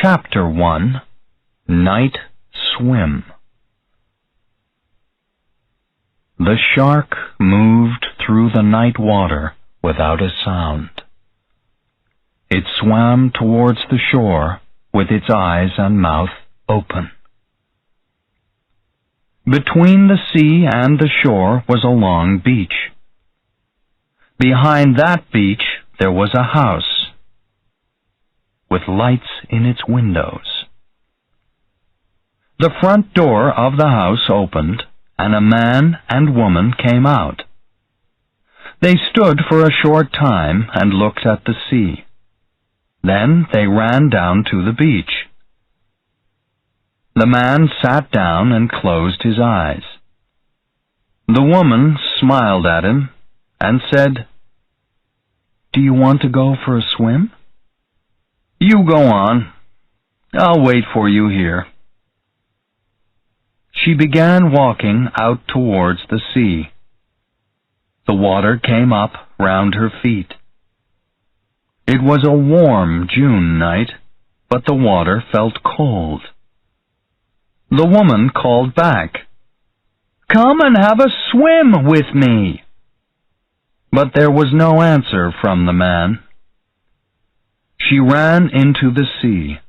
Chapter 1 Night Swim. The shark moved through the night water without a sound. It swam towards the shore with its eyes and mouth open. Between the sea and the shore was a long beach. Behind that beach there was a house with lights in its windows. The front door of the house opened, and a man and woman came out. They stood for a short time and looked at the sea. Then they ran down to the beach. The man sat down and closed his eyes. The woman smiled at him and said, "Do you want to go for a swim?" "You go on. I'll wait for you here." She began walking out towards the sea. The water came up round her feet. It was a warm June night, but the water felt cold. The woman called back, "Come and have a swim with me." But there was no answer from the man. She ran into the sea,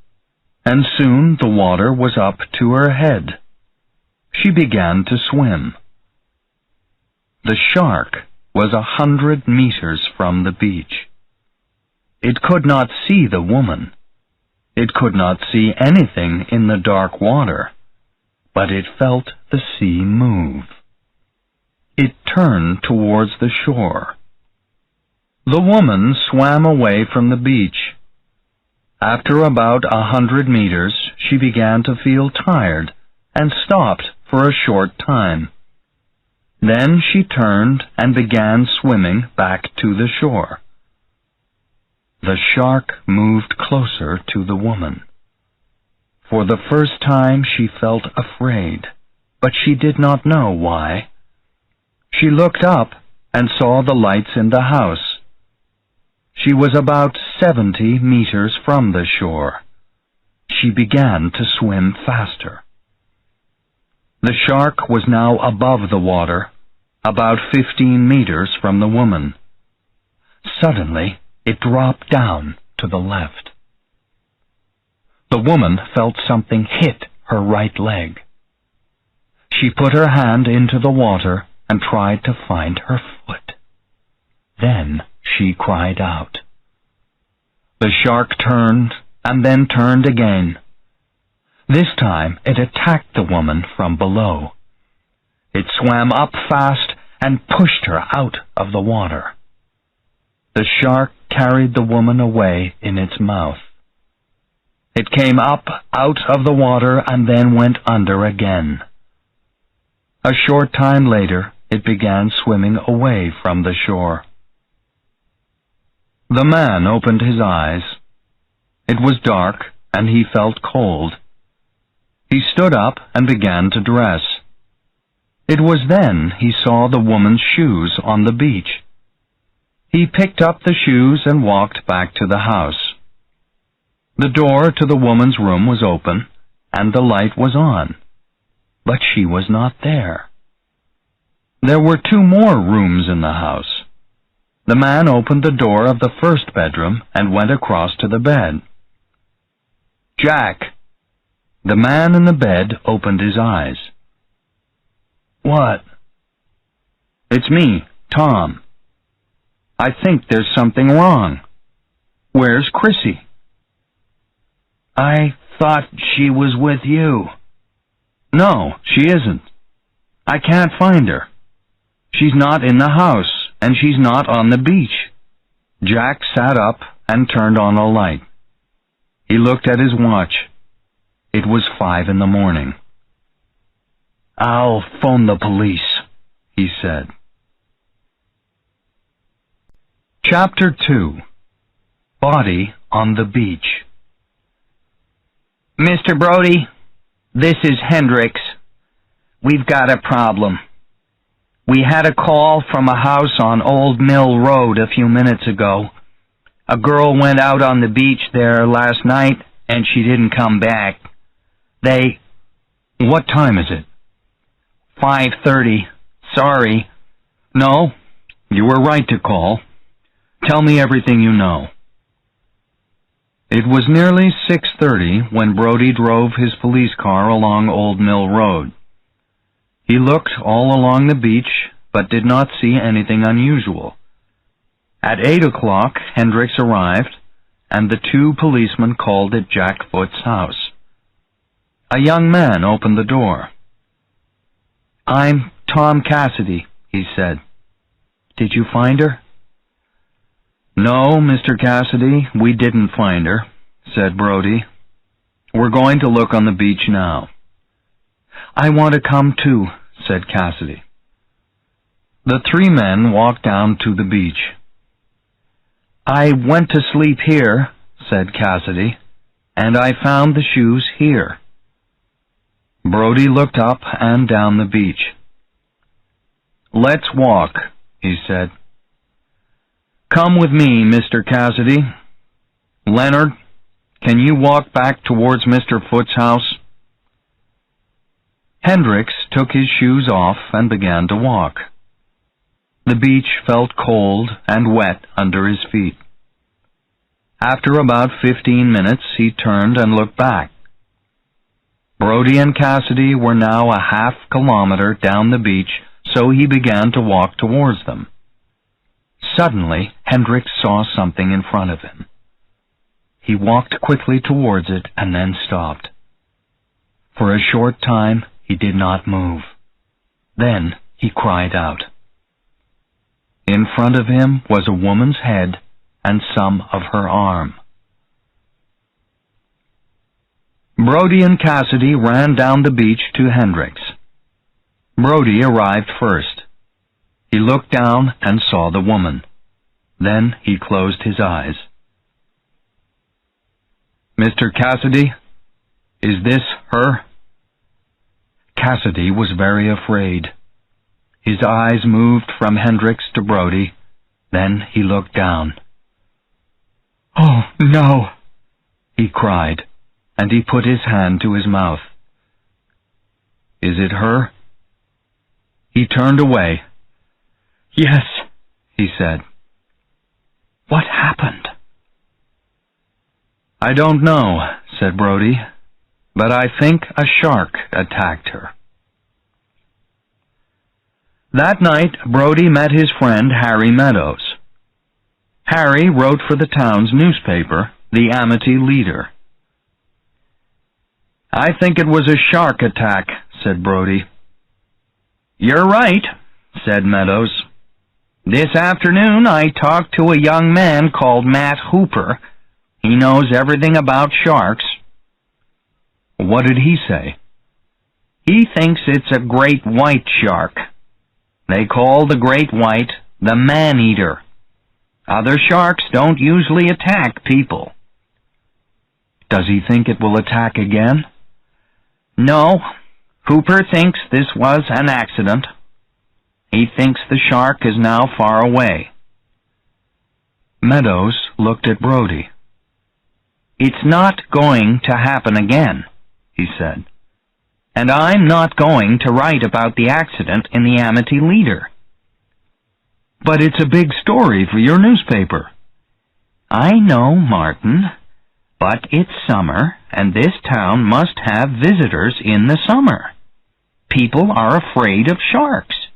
and soon the water was up to her head. She began to swim. The shark was 100 meters from the beach. It could not see the woman. It could not see anything in the dark water, but it felt the sea move. It turned towards the shore. The woman swam away from the beach. After about 100 meters, she began to feel tired and stopped for a short time. Then she turned and began swimming back to the shore. The shark moved closer to the woman. For the first time she felt afraid, but she did not know why. She looked up and saw the lights in the house. She was about 70 meters from the shore. She began to swim faster. The shark was now above the water, about 15 meters from the woman. Suddenly, it dropped down to the left. The woman felt something hit her right leg. She put her hand into the water and tried to find her foot. Then she cried out. The shark turned and then turned again. This time it attacked the woman from below. It swam up fast and pushed her out of the water. The shark carried the woman away in its mouth. It came up out of the water and then went under again. A short time later, it began swimming away from the shore. The man opened his eyes. It was dark, and he felt cold. He stood up and began to dress. It was then he saw the woman's shoes on the beach. He picked up the shoes and walked back to the house. The door to the woman's room was open, and the light was on, but she was not there. There were 2 more rooms in the house. The man opened the door of the first bedroom and went across to the bed. "Jack!" The man in the bed opened his eyes. "What?" "It's me, Tom. I think there's something wrong. Where's Chrissy?" "I thought she was with you." "No, she isn't. I can't find her. She's not in the house, and she's not on the beach." Jack sat up and turned on a light. He looked at his watch. It was 5 in the morning. "I'll phone the police," he said. Chapter 2 Body on the Beach. "Mr. Brody, this is Hendricks. We've got a problem. We had a call from a house on Old Mill Road a few minutes ago. A girl went out on the beach there last night and she didn't come back. What time is it? 5:30. Sorry. No, you were right to call. Tell me everything you know. It was nearly 6:30 when Brody drove his police car along Old Mill Road. He looked all along the beach, but did not see anything unusual. At 8 o'clock, Hendricks arrived, and the two policemen called at Jack Foot's house. A young man opened the door. "I'm Tom Cassidy," he said. "Did you find her?" "No, Mr. Cassidy, we didn't find her," said Brody. "We're going to look on the beach now." "I want to come too," said Cassidy. The three men walked down to the beach. "I went to sleep here," said Cassidy, "and I found the shoes here." Brody looked up and down the beach. "Let's walk," he said. "Come with me, Mr. Cassidy. Leonard, can you walk back towards Mr. Foot's house?" Hendricks took his shoes off and began to walk. The beach felt cold and wet under his feet. After about 15 minutes, he turned and looked back. Brody and Cassidy were now a half-kilometer down the beach, so he began to walk towards them. Suddenly, Hendricks saw something in front of him. He walked quickly towards it and then stopped. For a short time, he did not move. Then he cried out. In front of him was a woman's head and some of her arm. Brody and Cassidy ran down the beach to Hendricks. Brody arrived first. He looked down and saw the woman. Then he closed his eyes. "Mr. Cassidy, is this her?" Cassidy was very afraid. His eyes moved from Hendricks to Brody. Then he looked down. "Oh, no!" he cried, and he put his hand to his mouth. "Is it her?" He turned away. "Yes," he said. "What happened?" "I don't know," said Brody, "but I think a shark attacked her." That night, Brody met his friend Harry Meadows. Harry wrote for the town's newspaper, the Amity Leader. "I think it was a shark attack," said Brody. "You're right," said Meadows. "This afternoon I talked to a young man called Matt Hooper. He knows everything about sharks." "What did he say?" "He thinks it's a great white shark. They call the great white the man-eater. Other sharks don't usually attack people." "Does he think it will attack again?" "No. Hooper thinks this was an accident. He thinks the shark is now far away." Meadows looked at Brody. "It's not going to happen again," he said. "And I'm not going to write about the accident in the Amity Leader." "But it's a big story for your newspaper." "I know, Martin, but it's summer, and this town must have visitors in the summer. People are afraid of sharks."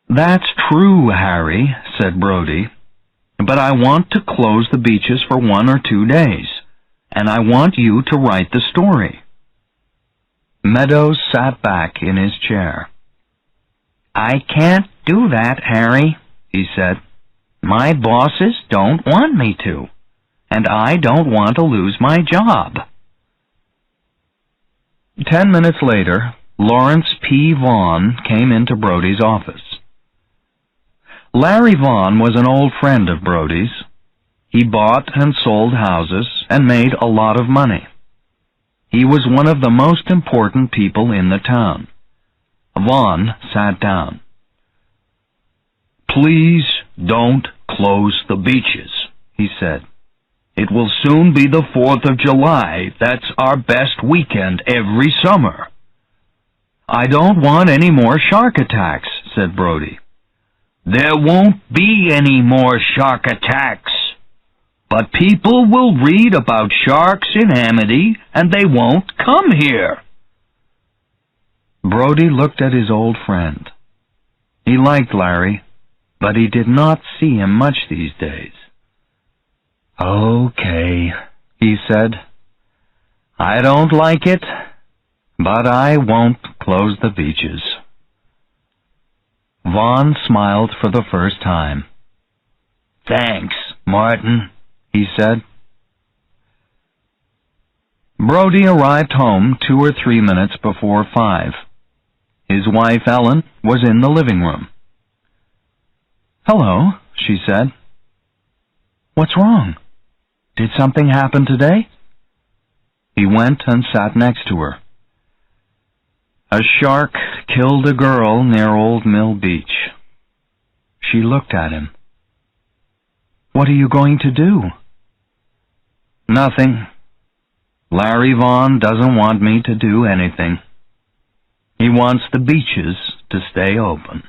"That's true, Harry," said Brody, "but I want to close the beaches for 1 or 2 days, and I want you to write the story." Meadows sat back in his chair. "I can't do that, Harry," he said. "My bosses don't want me to, and I don't want to lose my job." 10 minutes later, Lawrence P. Vaughn came into Brody's office. Larry Vaughn was an old friend of Brody's. He bought and sold houses and made a lot of money. He was one of the most important people in the town. Vaughn sat down. "Please don't close the beaches," he said. It will soon be the 4th of July. That's our best weekend every summer." "I don't want any more shark attacks," said Brody. "There won't be any more shark attacks. But people will read about sharks in Amity, and they won't come here." Brody looked at his old friend. He liked Larry, but he did not see him much these days. "Okay," he said. "I don't like it, but I won't close the beaches." Vaughn smiled for the first time. "Thanks, Martin," he said. Brody arrived home 2 or 3 minutes before 5. His wife, Ellen, was in the living room. "Hello," she said. "What's wrong? Did something happen today?" He went and sat next to her. "A shark killed a girl near Old Mill Beach." She looked at him. "What are you going to do?" "Nothing. Larry Vaughn doesn't want me to do anything. He wants the beaches to stay open."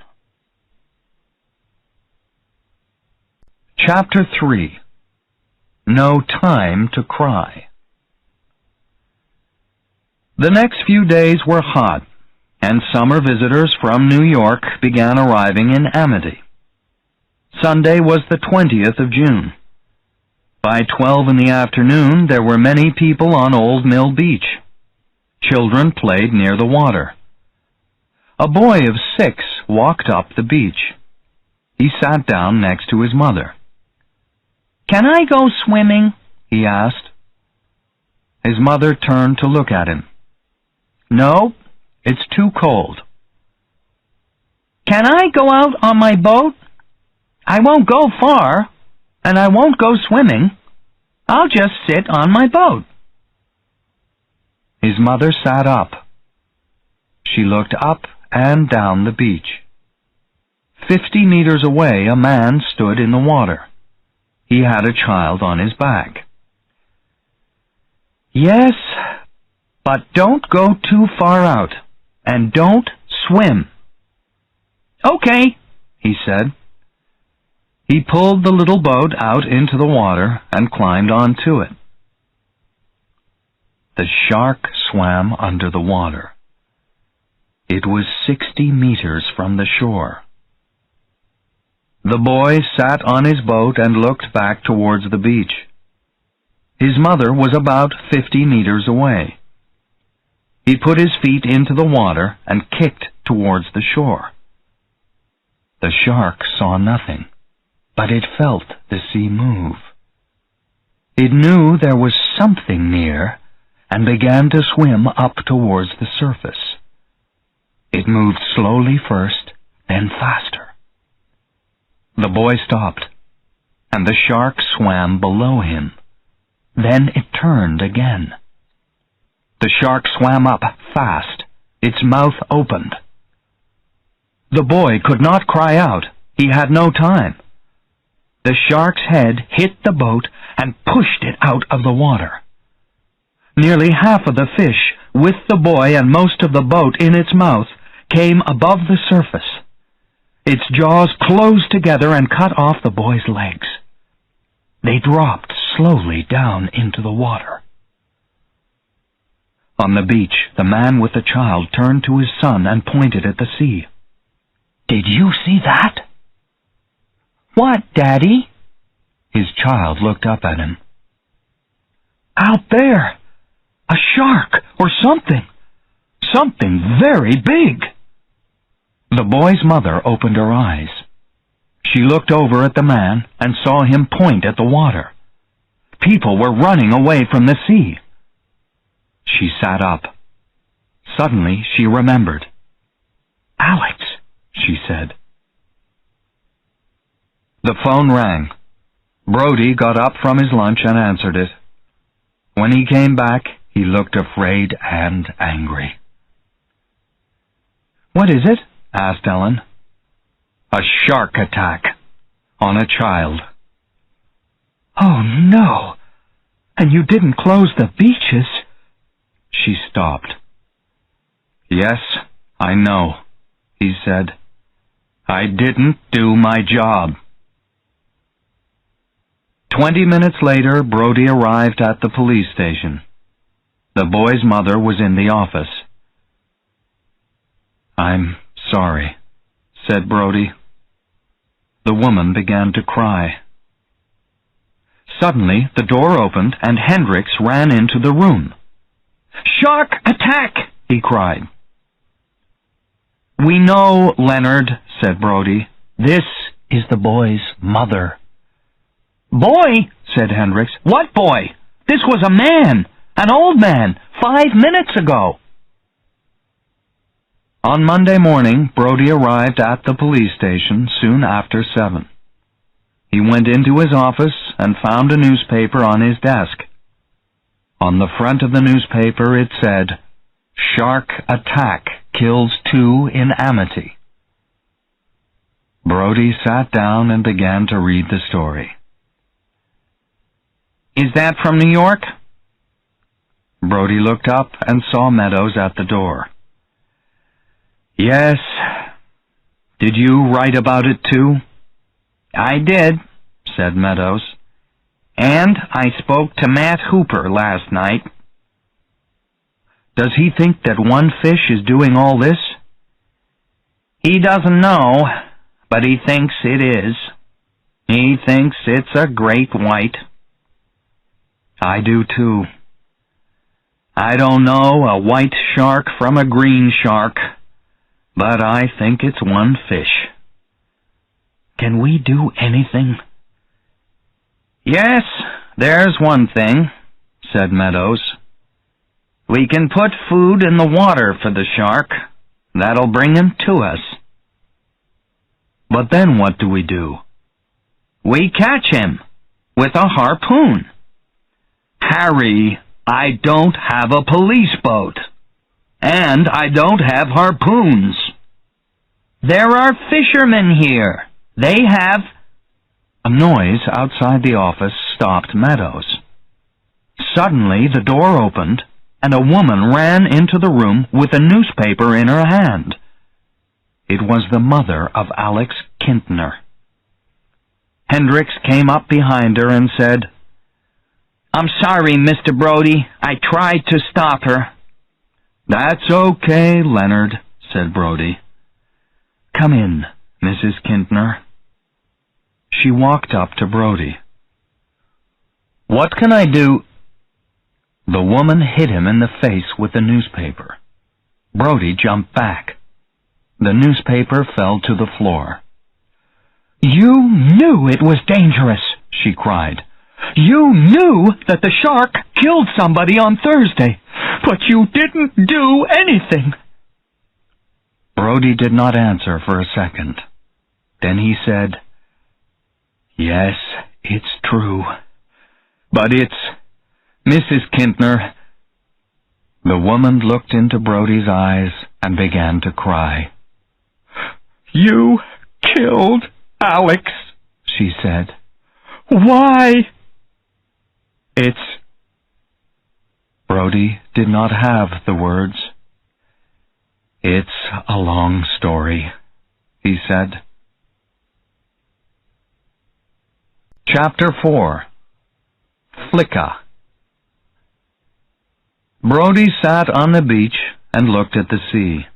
Chapter 3. No Time to Cry. The next few days were hot, and summer visitors from New York began arriving in Amity. Sunday was the 20th of June. By 12 in the afternoon, there were many people on Old Mill Beach. Children played near the water. A boy of 6 walked up the beach. He sat down next to his mother. "Can I go swimming?" he asked. His mother turned to look at him. "No, it's too cold." "Can I go out on my boat? I won't go far, and I won't go swimming. I'll just sit on my boat." His mother sat up. She looked up and down the beach. 50 meters away, a man stood in the water. He had a child on his back. "Yes, but don't go too far out, and don't swim." "Okay," he said. He pulled the little boat out into the water and climbed onto it. The shark swam under the water. It was 60 meters from the shore. The boy sat on his boat and looked back towards the beach. His mother was about 50 meters away. He put his feet into the water and kicked towards the shore. The shark saw nothing, but it felt the sea move. It knew there was something near and began to swim up towards the surface. It moved slowly first, then faster. The boy stopped, and the shark swam below him. Then it turned again. The shark swam up fast. Its mouth opened. The boy could not cry out. He had no time. The shark's head hit the boat and pushed it out of the water. Nearly half of the fish, with the boy and most of the boat in its mouth, came above the surface. Its jaws closed together and cut off the boy's legs. They dropped slowly down into the water. On the beach, the man with the child turned to his son and pointed at the sea. "Did you see that?" "What, Daddy?" His child looked up at him. "Out there! A shark or something! Something very big!" The boy's mother opened her eyes. She looked over at the man and saw him point at the water. People were running away from the sea. She sat up. Suddenly she remembered. "Alex," she said. The phone rang. Brody got up from his lunch and answered it. When he came back, he looked afraid and angry. "What is it?" asked Ellen. "A shark attack on a child." "Oh, no! And you didn't close the beaches. She stopped. Yes, I know, he said. I didn't do my job. 20 minutes later, Brody arrived at the police station. The boy's mother was in the office. I'm sorry, said Brody. The woman began to cry. Suddenly, the door opened and Hendricks ran into the room. "Shark attack!" he cried. "We know, Leonard," said Brody. "This is the boy's mother." "Boy?" said Hendricks. "What boy? This was a man, an old man, 5 minutes ago." On Monday morning, Brody arrived at the police station soon after 7. He went into his office and found a newspaper on his desk. On the front of the newspaper it said, "Shark attack kills 2 in Amity." Brody sat down and began to read the story. "Is that from New York?" Brody looked up and saw Meadows at the door. "Yes. Did you write about it too?" "I did," said Meadows. "And I spoke to Matt Hooper last night." "Does he think that one fish is doing all this?" "He doesn't know, but he thinks it is. He thinks it's a great white." "I do too. I don't know a white shark from a green shark, but I think it's one fish. Can we do anything?" "Yes, there's one thing," said Meadows. "We can put food in the water for the shark. That'll bring him to us." "But then what do we do?" "We catch him with a harpoon." "Harry, I don't have a police boat. And I don't have harpoons." "There are fishermen here. They have—" A noise outside the office stopped Meadows. Suddenly the door opened, and a woman ran into the room with a newspaper in her hand. It was the mother of Alex Kintner. Hendricks came up behind her and said, "I'm sorry, Mr. Brody. I tried to stop her." "That's okay, Leonard," said Brody. "Come in, Mrs. Kintner." She walked up to Brody. "What can I do?" The woman hit him in the face with the newspaper. Brody jumped back. The newspaper fell to the floor. "You knew it was dangerous," she cried. "You knew that the shark killed somebody on Thursday, but you didn't do anything." Brody did not answer for a second. Then he said, "Yes, it's true. But it's Mrs. Kintner." The woman looked into Brody's eyes and began to cry. "You killed Alex," she said. "Why?" "It's—" Brody did not have the words. "It's a long story," he said. Chapter 4. Flicka. Brody sat on the beach and looked at the sea.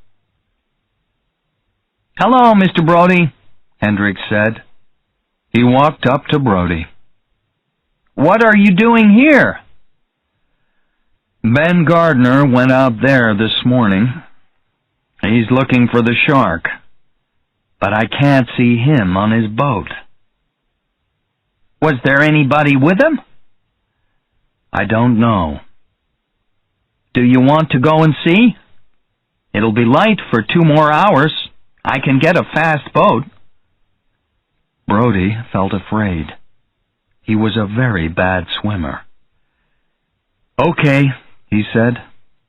"Hello, Mr. Brody," Hendricks said. He walked up to Brody. "What are you doing here?" "Ben Gardner went out there this morning. He's looking for the shark, but I can't see him on his boat." "Was there anybody with him?" "I don't know." "Do you want to go and see? It'll be light for 2 more hours. I can get a fast boat." Brody felt afraid. He was a very bad swimmer. "Okay," he said.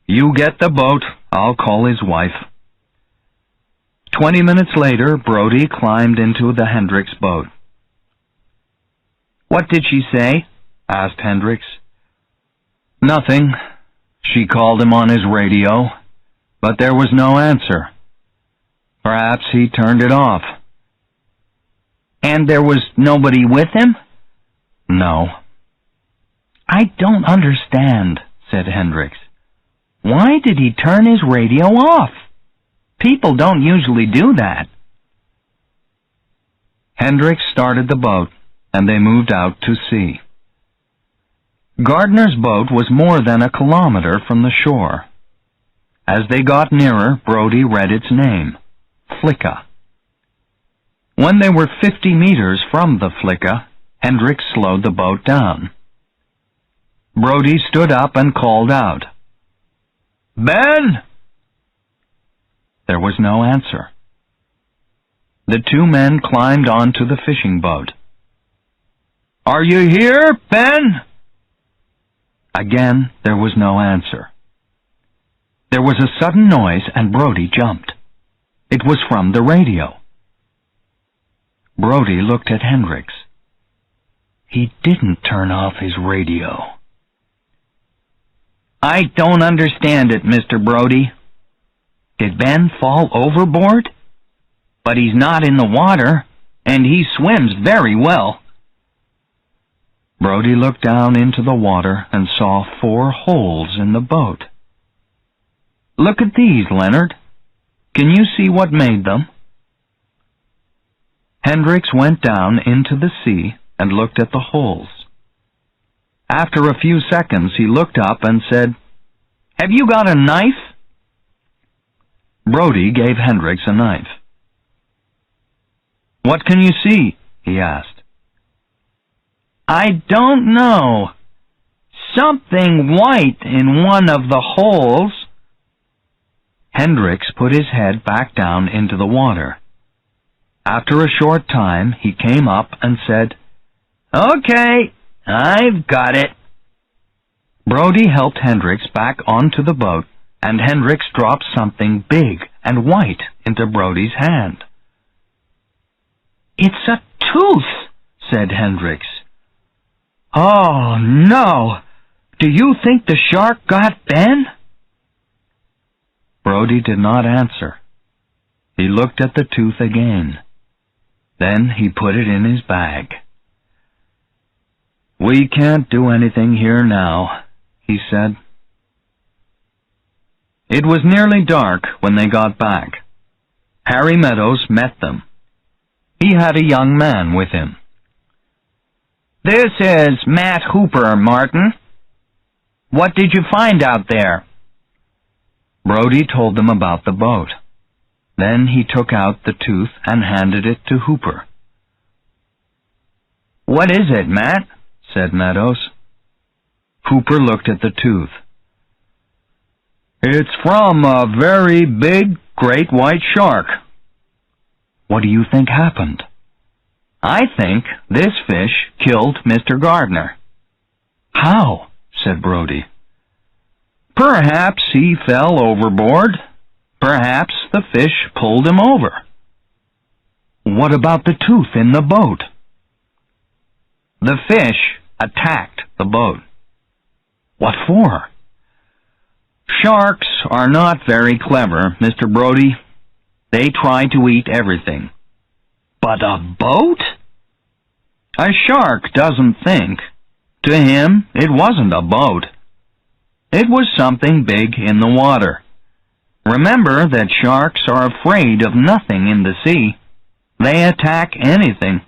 "You get the boat. I'll call his wife." 20 minutes later, Brody climbed into the Hendricks boat. "What did she say?" asked Hendricks. Nothing. She called him on his radio, but there was no answer. Perhaps he turned it off. And there was nobody with him? No. I don't understand, said Hendricks. Why did he turn his radio off? People don't usually do that. Hendricks started the boat, and they moved out to sea. Gardner's boat was more than a kilometer from the shore. As they got nearer, Brody read its name, Flicka. When they were 50 meters from the Flicka, Hendricks slowed the boat down. Brody stood up and called out, "Ben!" There was no answer. The two men climbed onto the fishing boat. "Are you here, Ben?" Again, there was no answer. There was a sudden noise, and Brody jumped. It was from the radio. Brody looked at Hendricks. He didn't turn off his radio. I don't understand it, Mr. Brody. Did Ben fall overboard? But he's not in the water, and he swims very well. Brody looked down into the water and saw 4 holes in the boat. "Look at these, Leonard. Can you see what made them?" Hendricks went down into the sea and looked at the holes. After a few seconds, he looked up and said, "Have you got a knife?" Brody gave Hendricks a knife. "What can you see?" he asked. "I don't know. Something white in one of the holes." Hendricks put his head back down into the water. After a short time, he came up and said, "Okay, I've got it." Brody helped Hendricks back onto the boat, and Hendricks dropped something big and white into Brody's hand. "It's a tooth," said Hendricks. Oh, no! Do you think the shark got Ben? Brody did not answer. He looked at the tooth again. Then he put it in his bag. "We can't do anything here now," he said. It was nearly dark when they got back. Harry Meadows met them. He had a young man with him. "This is Matt Hooper, Martin. What did you find out there?" Brody told them about the boat. Then he took out the tooth and handed it to Hooper. "What is it, Matt?" said Meadows. Hooper looked at the tooth. "It's from a very big, great white shark." "What do you think happened?" "I think this fish killed Mr. Gardner." "How?" said Brody. "Perhaps he fell overboard. Perhaps the fish pulled him over." "What about the tooth in the boat?" "The fish attacked the boat." "What for?" "Sharks are not very clever, Mr. Brody. They try to eat everything." "But a boat?" "A shark doesn't think. To him, it wasn't a boat. It was something big in the water. Remember that sharks are afraid of nothing in the sea. They attack anything."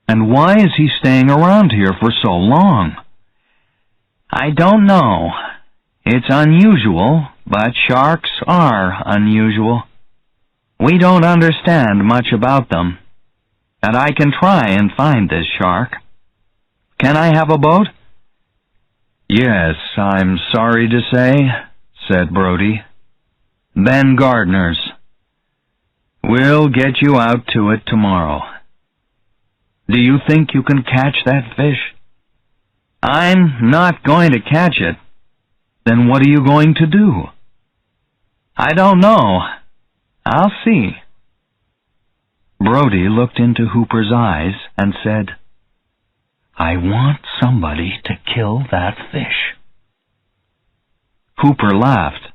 "And why is he staying around here for so long?" "I don't know. It's unusual, but sharks are unusual. We don't understand much about them, and I can try and find this shark. Can I have a boat?" "Yes, I'm sorry to say," said Brody. "Ben Gardner's. We'll get you out to it tomorrow. Do you think you can catch that fish?" "I'm not going to catch it." "Then what are you going to do?" "I don't know. I'll see." Brody looked into Hooper's eyes and said, I want somebody to kill that fish." Hooper laughed.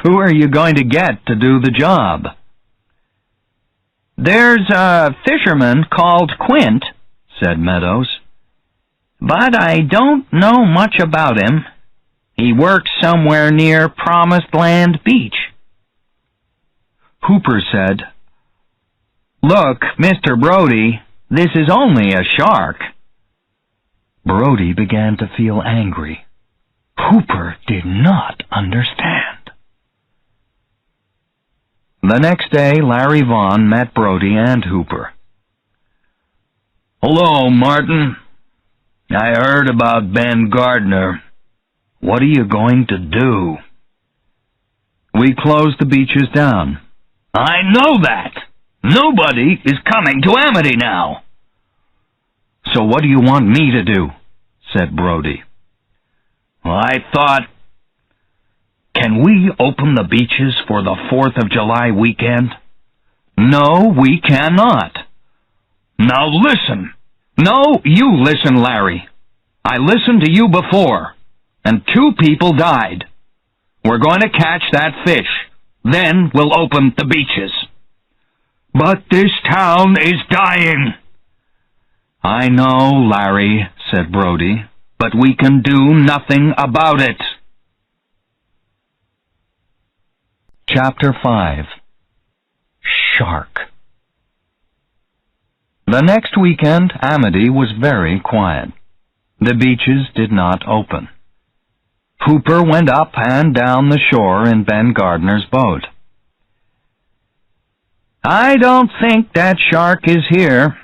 "Who are you going to get to do the job?" "There's a fisherman called Quint," said Meadows. "But I don't know much about him. He works somewhere near Promised Land Beach." Hooper said, "Look, Mr. Brody, this is only a shark." Brody began to feel angry. Hooper did not understand. The next day, Larry Vaughn met Brody and Hooper. "Hello, Martin. I heard about Ben Gardner. What are you going to do?" "We closed the beaches down." "I know that. Nobody is coming to Amity now." "So what do you want me to do?" said Brody. "I thought, can we open the beaches for the 4th of July weekend?" "No, we cannot." "Now listen." "No, you listen, Larry. I listened to you before, and 2 people died. We're going to catch that fish. Then we'll open the beaches." "But this town is dying." "I know, Larry," said Brody, "but we can do nothing about it." Chapter 5. Shark. The next weekend, Amity was very quiet. The beaches did not open. Hooper went up and down the shore in Ben Gardner's boat. "I don't think that shark is here,"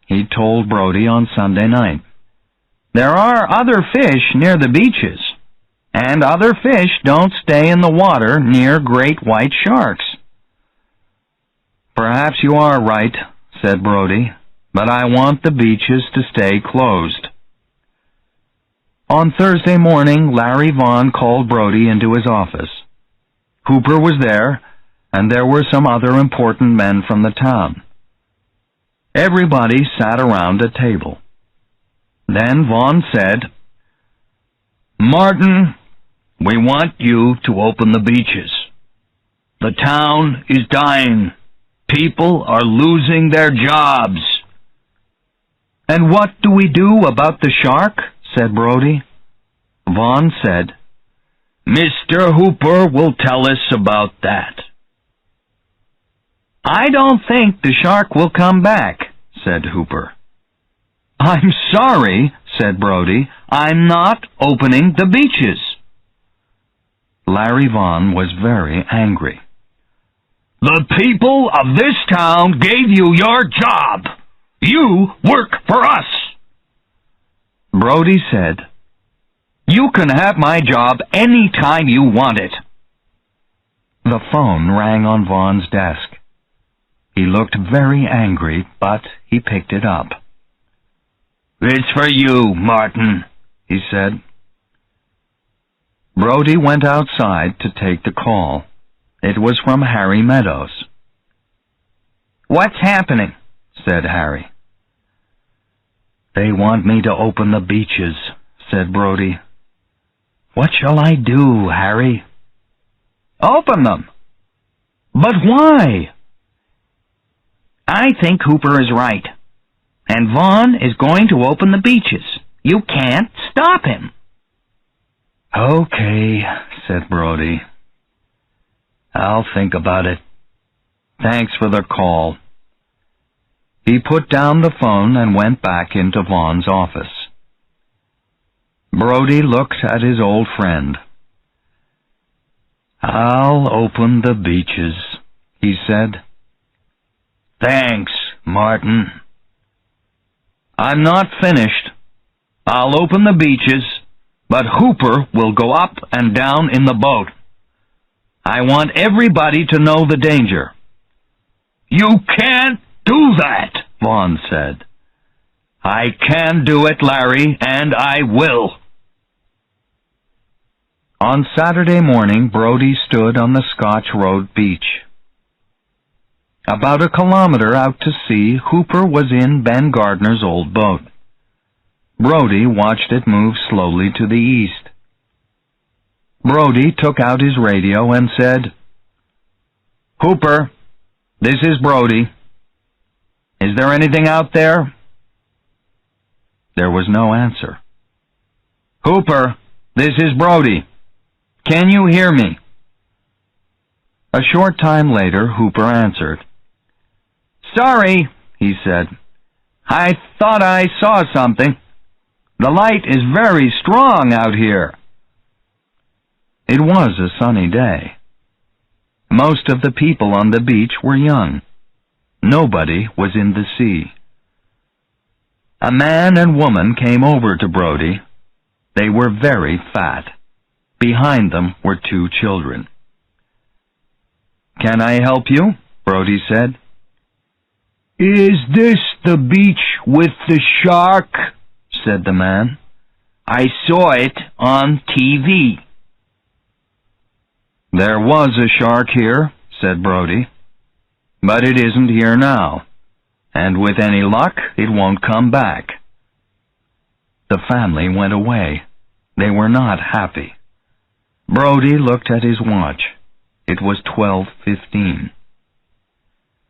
he told Brody on Sunday night. "There are other fish near the beaches, and other fish don't stay in the water near great white sharks." "Perhaps you are right," said Brody, "but I want the beaches to stay closed." On Thursday morning, Larry Vaughn called Brody into his office. Hooper was there, and there were some other important men from the town. Everybody sat around a table. Then Vaughn said, "Martin, we want you to open the beaches. The town is dying. People are losing their jobs." "And what do we do about the shark?" said Brody. Vaughn said, "Mr. Hooper will tell us about that." "I don't think the shark will come back," said Hooper. "I'm sorry," said Brody. "I'm not opening the beaches." Larry Vaughn was very angry. "The people of this town gave you your job. You work for us." Brody said, "You can have my job any time you want it." The phone rang on Vaughn's desk. He looked very angry, but he picked it up. "It's for you, Martin," he said. Brody went outside to take the call. It was from Harry Meadows. "What's happening?" said Harry. "They want me to open the beaches," said Brody. "What shall I do, Harry?" "Open them." "But why?" "I think Hooper is right, and Vaughn is going to open the beaches. You can't stop him." "Okay," said Brody. "I'll think about it. Thanks for the call." He put down the phone and went back into Vaughn's office. Brody looked at his old friend. "I'll open the beaches," he said. "Thanks, Martin." "I'm not finished. I'll open the beaches, but Hooper will go up and down in the boat. I want everybody to know the danger." "You can't do that," Vaughn said. "I can do it, Larry, and I will." On Saturday morning, Brody stood on the Scotch Road beach. About a kilometer out to sea, Hooper was in Ben Gardner's old boat. Brody watched it move slowly to the east. Brody took out his radio and said, "Hooper, this is Brody. Is there anything out there?" There was no answer. "Hooper, this is Brody. Can you hear me?" A short time later, Hooper answered. "Sorry," he said. "I thought I saw something. The light is very strong out here." It was a sunny day. Most of the people on the beach were young. Nobody was in the sea. A man and woman came over to Brody. They were very fat. Behind them were 2 children. "Can I help you?" Brody said. "Is this the beach with the shark?" said the man. "I saw it on TV." "There was a shark here," said Brody, "but it isn't here now, and with any luck, it won't come back." The family went away. They were not happy. Brody looked at his watch. It was 12:15.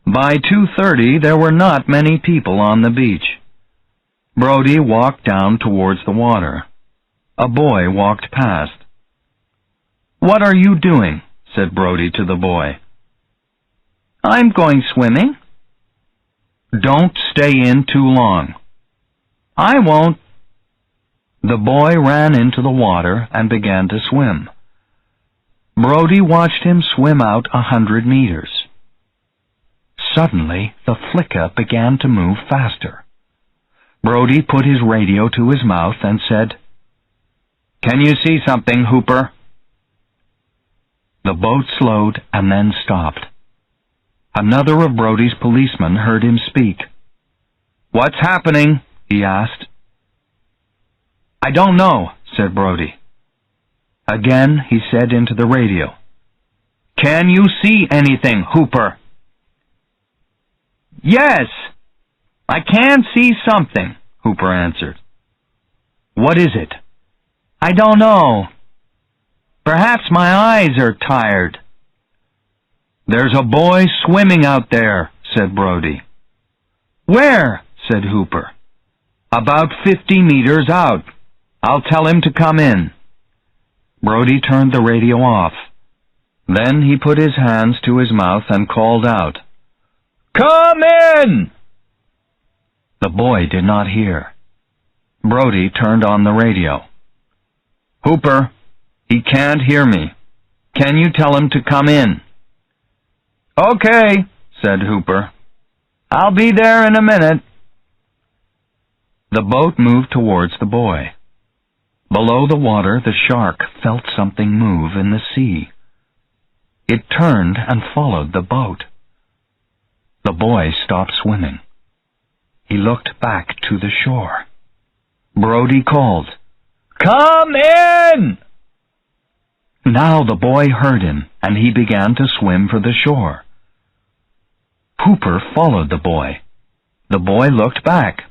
By 2:30, there were not many people on the beach. Brody walked down towards the water. A boy walked past. "What are you doing?" said Brody to the boy. "I'm going swimming." "Don't stay in too long." "I won't." The boy ran into the water and began to swim. Brody watched him swim out 100 meters. Suddenly, the flicker began to move faster. Brody put his radio to his mouth and said, "Can you see something, Hooper?" The boat slowed and then stopped. Another of Brody's policemen heard him speak. "What's happening?" he asked. "I don't know," said Brody. Again he said into the radio, "Can you see anything, Hooper?" "Yes, I can see something," Hooper answered. "What is it?" "I don't know. Perhaps my eyes are tired." "There's a boy swimming out there," said Brody. "Where?" said Hooper. "About 50 meters out. I'll tell him to come in." Brody turned the radio off. Then he put his hands to his mouth and called out, "Come in!" The boy did not hear. Brody turned on the radio. "Hooper, he can't hear me. Can you tell him to come in?" "Okay," said Hooper. "I'll be there in a minute." The boat moved towards the boy. Below the water, the shark felt something move in the sea. It turned and followed the boat. The boy stopped swimming. He looked back to the shore. Brody called, "Come in!" Now the boy heard him, and he began to swim for the shore. Hooper followed the boy. The boy looked back.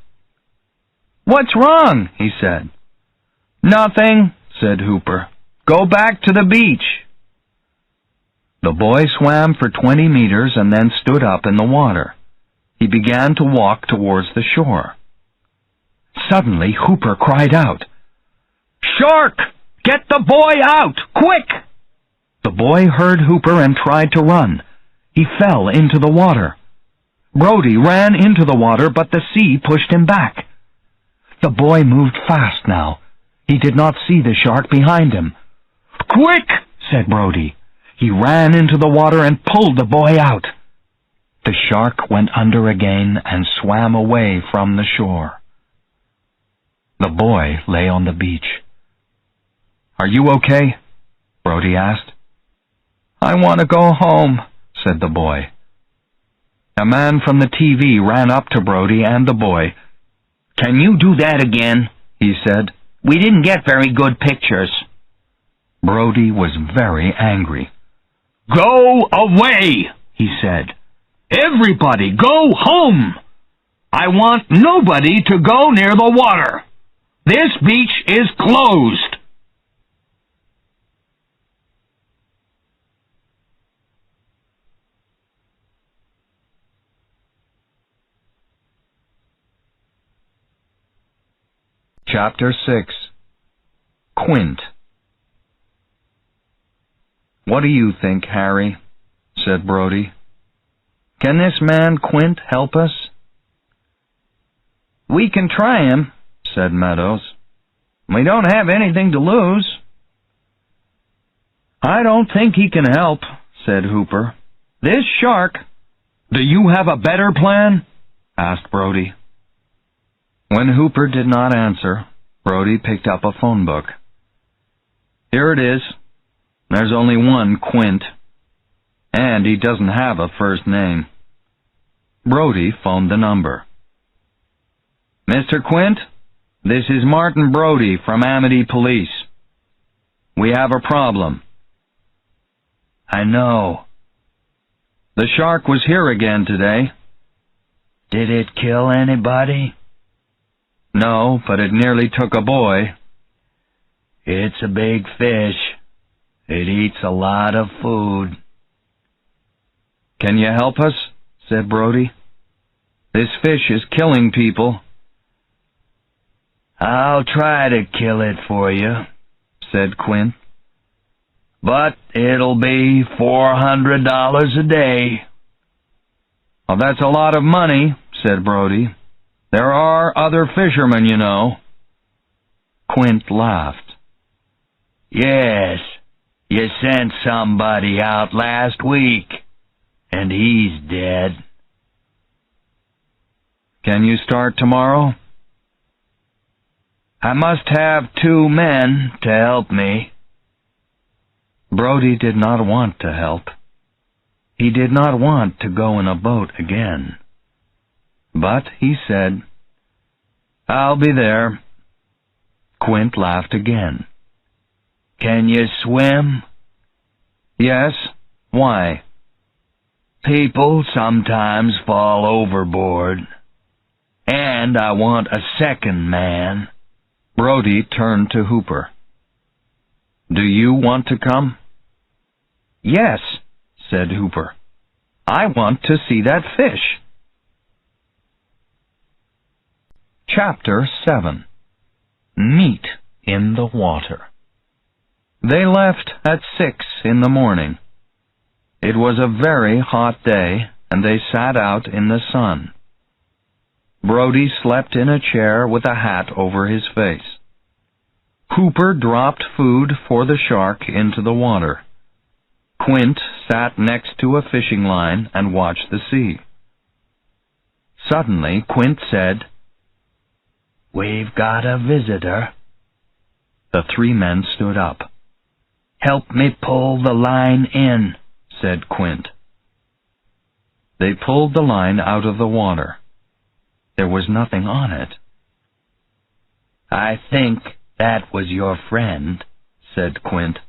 "What's wrong?" he said. "Nothing," said Hooper. "Go back to the beach." The boy swam for 20 meters and then stood up in the water. He began to walk towards the shore. Suddenly, Hooper cried out, "Shark! Get the boy out! Quick!" The boy heard Hooper and tried to run. He fell into the water. Brody ran into the water, but the sea pushed him back. The boy moved fast now. He did not see the shark behind him. "Quick!" said Brody. He ran into the water and pulled the boy out. The shark went under again and swam away from the shore. The boy lay on the beach. "Are you okay?" Brody asked. "I want to go home," said the boy. A man from the TV ran up to Brody and the boy. "Can you do that again?" he said. "We didn't get very good pictures." Brody was very angry. "Go away," he said. "Everybody go home. I want nobody to go near the water." This beach is closed. Chapter 6. Quint. "What do you think, Harry?" said Brody. "Can this man Quint help us?" "We can try him," said Meadows. "We don't have anything to lose." "I don't think he can help," said Hooper. "This shark—" "Do you have a better plan?" asked Brody. When Hooper did not answer, Brody picked up a phone book. "Here it is. There's only one Quint, and he doesn't have a first name." Brody phoned the number. "Mr. Quint, this is Martin Brody from Amity Police. We have a problem." "I know." "The shark was here again today." "Did it kill anybody?" "No, but it nearly took a boy." "It's a big fish. It eats a lot of food." "Can you help us?" said Brody. "This fish is killing people." "I'll try to kill it for you," said Quint. "But it'll be $400 a day." "Well, that's a lot of money," said Brody. "There are other fishermen, you know." Quint laughed. "Yes, you sent somebody out last week, and he's dead." "Can you start tomorrow?" "I must have 2 men to help me." Brody did not want to help. He did not want to go in a boat again. But he said, "I'll be there." Quint laughed again. "Can you swim?" "Yes. Why?" "People sometimes fall overboard. And I want a second man." Brody turned to Hooper. "Do you want to come?" "Yes," said Hooper. "I want to see that fish." Chapter 7. Meat in the Water. They left at 6 in the morning. It was a very hot day, and they sat out in the sun. Brody slept in a chair with a hat over his face. Hooper dropped food for the shark into the water. Quint sat next to a fishing line and watched the sea. Suddenly, Quint said, "We've got a visitor." The 3 men stood up. "Help me pull the line in," said Quint. They pulled the line out of the water. There was nothing on it. "I think that was your friend," said Quint.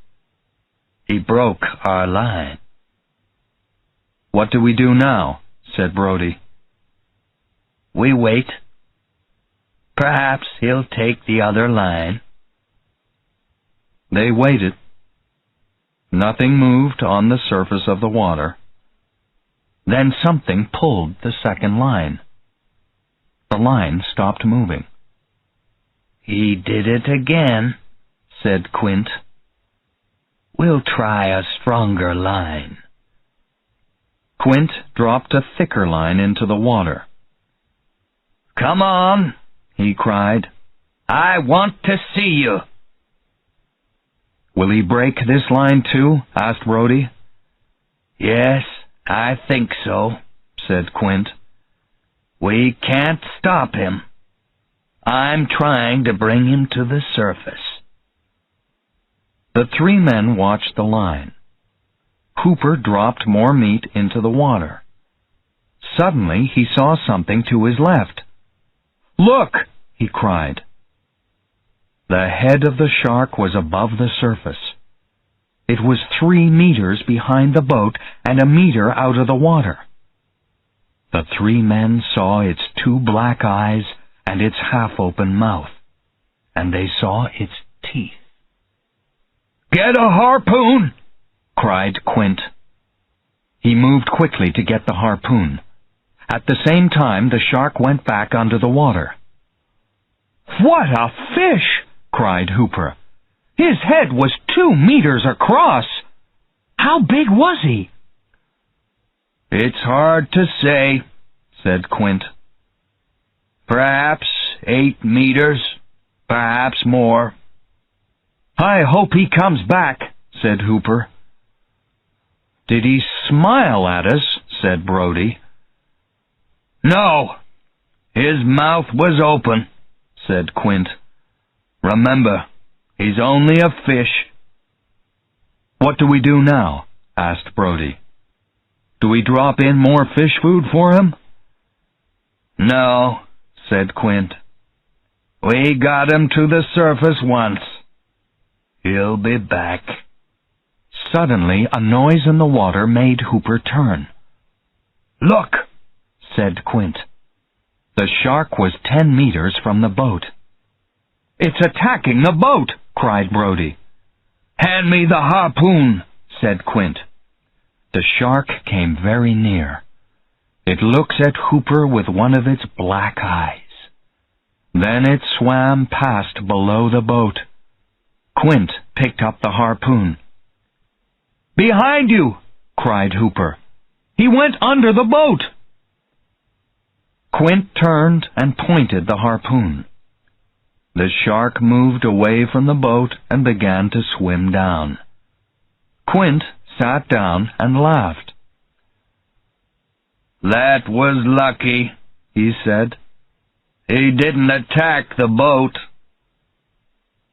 "He broke our line." "What do we do now?" said Brody. "We wait. Perhaps he'll take the other line." They waited. Nothing moved on the surface of the water. Then something pulled the second line. The line stopped moving. "He did it again," said Quint. "We'll try a stronger line." Quint dropped a thicker line into the water. "Come on," he cried. "I want to see you." "Will he break this line too?" asked Brody. "Yes, I think so," said Quint. "We can't stop him. I'm trying to bring him to the surface." The 3 men watched the line. Hooper dropped more meat into the water. Suddenly he saw something to his left. "Look!" he cried. The head of the shark was above the surface. It was 3 meters behind the boat and a meter out of the water. The 3 men saw its 2 black eyes and its half-open mouth, and they saw its teeth. "Get a harpoon!" cried Quint. He moved quickly to get the harpoon. At the same time, the shark went back under the water. "What a fish!" cried Hooper. "His head was 2 meters across. How big was he?" "It's hard to say," said Quint. "Perhaps 8 meters, perhaps more." "I hope he comes back," said Hooper. "Did he smile at us?" said Brody. "No, his mouth was open," said Quint. "Remember, he's only a fish." "What do we do now?" asked Brody. "Do we drop in more fish food for him?" "No," said Quint. "We got him to the surface once. He'll be back." Suddenly, a noise in the water made Hooper turn. "Look," said Quint. The shark was 10 meters from the boat. "It's attacking the boat!" cried Brody. "Hand me the harpoon," said Quint. The shark came very near. It looked at Hooper with one of its black eyes. Then it swam past below the boat. Quint picked up the harpoon. "Behind you!" cried Hooper. "He went under the boat!" Quint turned and pointed the harpoon. The shark moved away from the boat and began to swim down. Quint sat down and laughed. "That was lucky," he said. "He didn't attack the boat."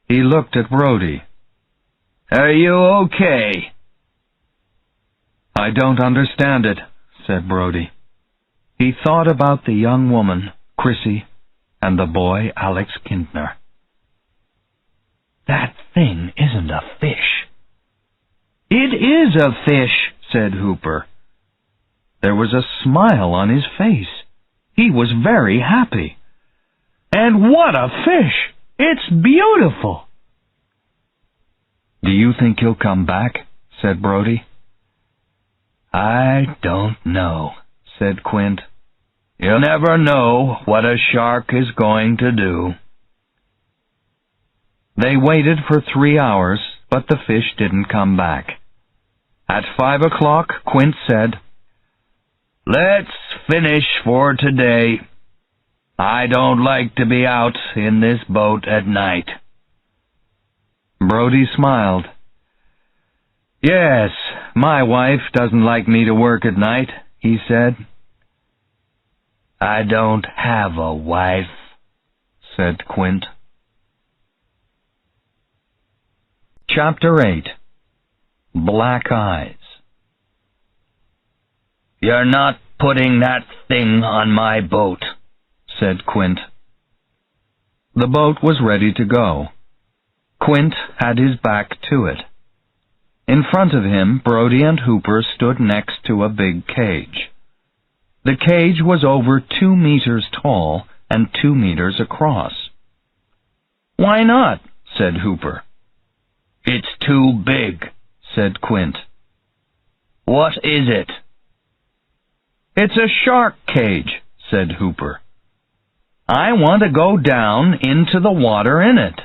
He looked at Brody. "Are you okay?" "I don't understand it," said Brody. He thought about the young woman, Chrissy, and the boy, Alex Kintner. "That thing isn't a fish." "It is a fish," said Hooper. There was a smile on his face. He was very happy. "And what a fish! It's beautiful." "Do you think he'll come back?" said Brody. "I don't know," said Quint. "You never know what a shark is going to do." They waited for 3 hours, but the fish didn't come back. At 5 o'clock, Quint said, "Let's finish for today. I don't like to be out in this boat at night." Brody smiled. "Yes, my wife doesn't like me to work at night," he said. "I don't have a wife," said Quint. Chapter 8. Black Eyes. "You're not putting that thing on my boat," said Quint. The boat was ready to go. Quint had his back to it. In front of him, Brody and Hooper stood next to a big cage. The cage was over 2 meters tall and 2 meters across. "Why not?" said Hooper. "It's too big," said Quint. "What is it?" "It's a shark cage," said Hooper. "I want to go down into the water in it.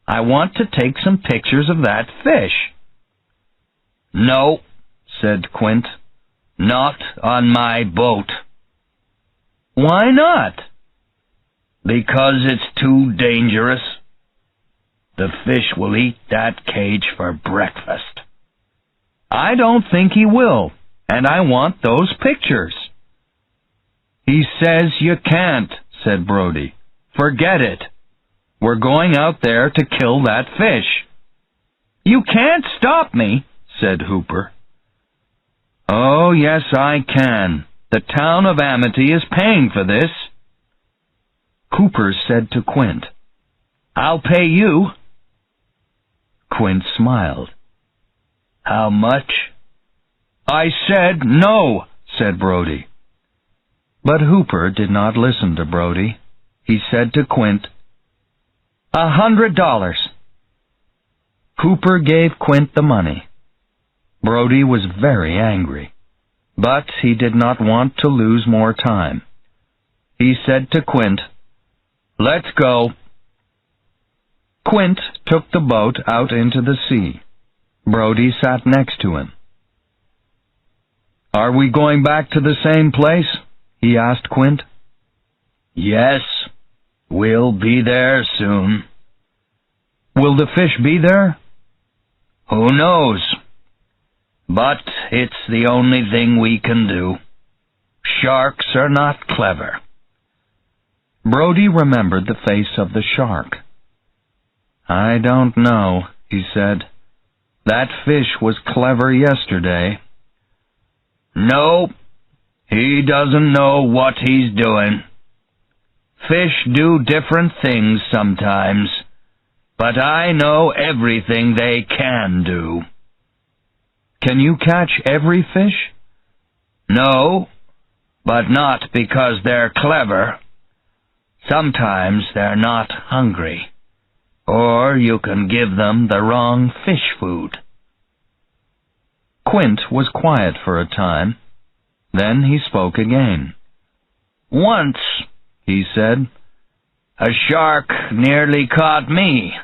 I want to take some pictures of that fish." "No," said Quint. "Not on my boat." "Why not?" "Because it's too dangerous. The fish will eat that cage for breakfast." "I don't think he will, and I want those pictures." "He says you can't," said Brody. "Forget it. We're going out there to kill that fish." "You can't stop me," said Hooper. "Oh, yes, I can. The town of Amity is paying for this." Hooper said to Quint, "I'll pay you." Quint smiled. "How much?" "I said no," said Brody. But Hooper did not listen to Brody. He said to Quint, $100. Hooper gave Quint the money. Brody was very angry, but he did not want to lose more time. He said to Quint, "Let's go." Quint took the boat out into the sea. Brody sat next to him. "Are we going back to the same place?" he asked Quint. "Yes, we'll be there soon." "Will the fish be there?" "Who knows? But it's the only thing we can do. Sharks are not clever." Brody remembered the face of the shark. "I don't know," he said. "That fish was clever yesterday." "No, he doesn't know what he's doing. Fish do different things sometimes, but I know everything they can do." "Can you catch every fish?" "No, but not because they're clever. Sometimes they're not hungry, or you can give them the wrong fish food." Quint was quiet for a time. Then he spoke again. "Once," he said, "a shark nearly caught me.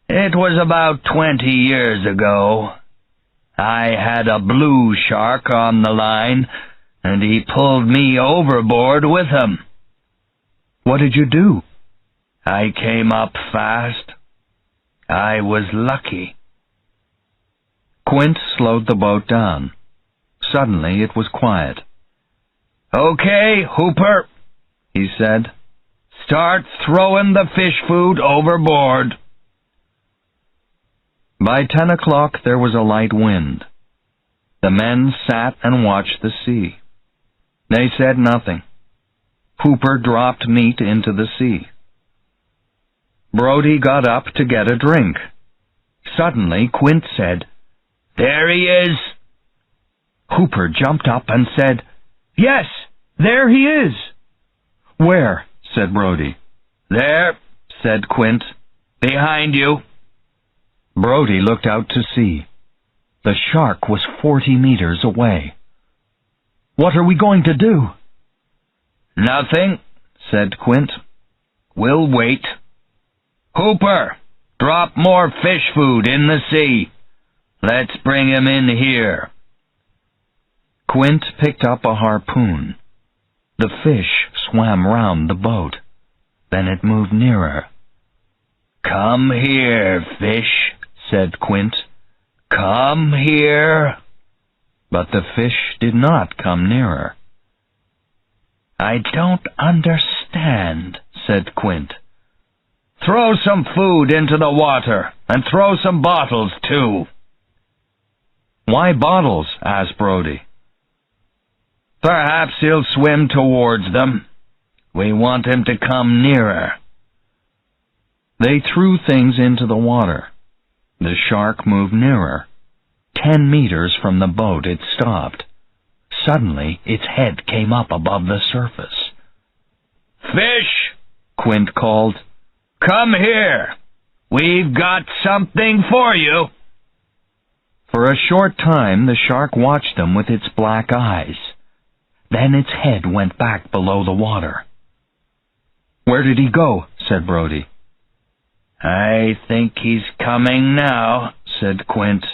It was about 20 years ago. I had a blue shark on the line, and he pulled me overboard with him." "What did you do?" "I came up fast. I was lucky." Quint slowed the boat down. Suddenly it was quiet. "Okay, Hooper," he said. "Start throwing the fish food overboard." By 10 o'clock there was a light wind. The men sat and watched the sea. They said nothing. Hooper dropped meat into the sea. Brody got up to get a drink. Suddenly Quint said, "There he is." Hooper jumped up and said, "Yes, there he is." "Where?" said Brody. "There," said Quint. "Behind you." Brody looked out to sea. The shark was 40 meters away. "What are we going to do?" "Nothing," said Quint. "We'll wait. Hooper, drop more fish food in the sea. Let's bring him in here." Quint picked up a harpoon. The fish swam round the boat. Then it moved nearer. "Come here, fish," said Quint. "Come here." But the fish did not come nearer. "I don't understand," said Quint. "Throw some food into the water, and throw some bottles, too." "Why bottles?" asked Brody. "Perhaps he'll swim towards them. We want him to come nearer." They threw things into the water. The shark moved nearer. 10 meters from the boat it stopped. Suddenly its head came up above the surface. "Fish," Quint called. "Come here. We've got something for you." For a short time the shark watched them with its black eyes. Then its head went back below the water. "Where did he go?" said Brody. "I think he's coming now," said Quint.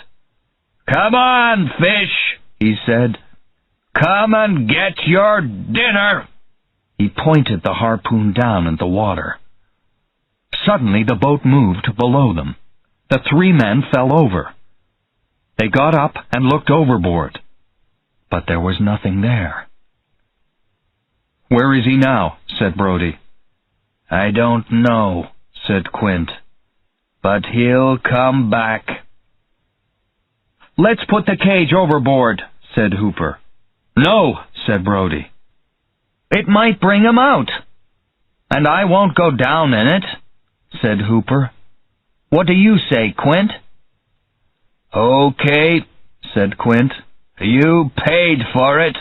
"Come on, fish," he said. "Come and get your dinner." He pointed the harpoon down at the water. Suddenly the boat moved below them. The 3 men fell over. They got up and looked overboard, but there was nothing there. "Where is he now?" said Brody. "I don't know," said Quint. "But he'll come back." "Let's put the cage overboard," said Hooper. "No," said Brody. "It might bring him out." "And I won't go down in it," said Hooper. "What do you say, Quint?" "Okay," said Quint. "You paid for it."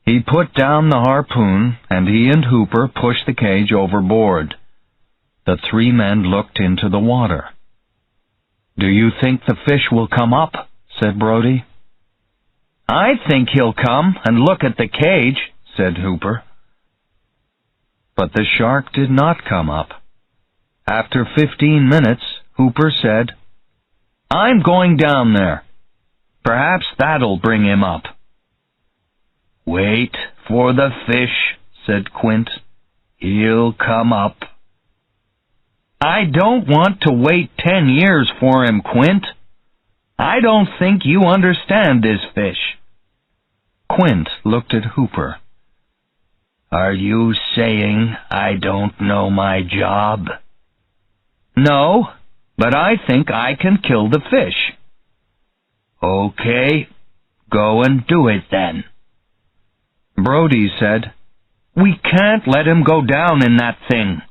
He put down the harpoon, and he and Hooper pushed the cage overboard. The three men looked into the water. "Do you think the fish will come up?" said Brody. "I think he'll come and look at the cage," said Hooper. But the shark did not come up. After 15 minutes, Hooper said, "I'm going down there. Perhaps that'll bring him up." "Wait for the fish," said Quint. "He'll come up." "I don't want to wait 10 years for him, Quint. I don't think you understand this fish." Quint looked at Hooper. "Are you saying I don't know my job?" "No, but I think I can kill the fish." "Okay, go and do it then." Brody said, "We can't let him go down in that thing."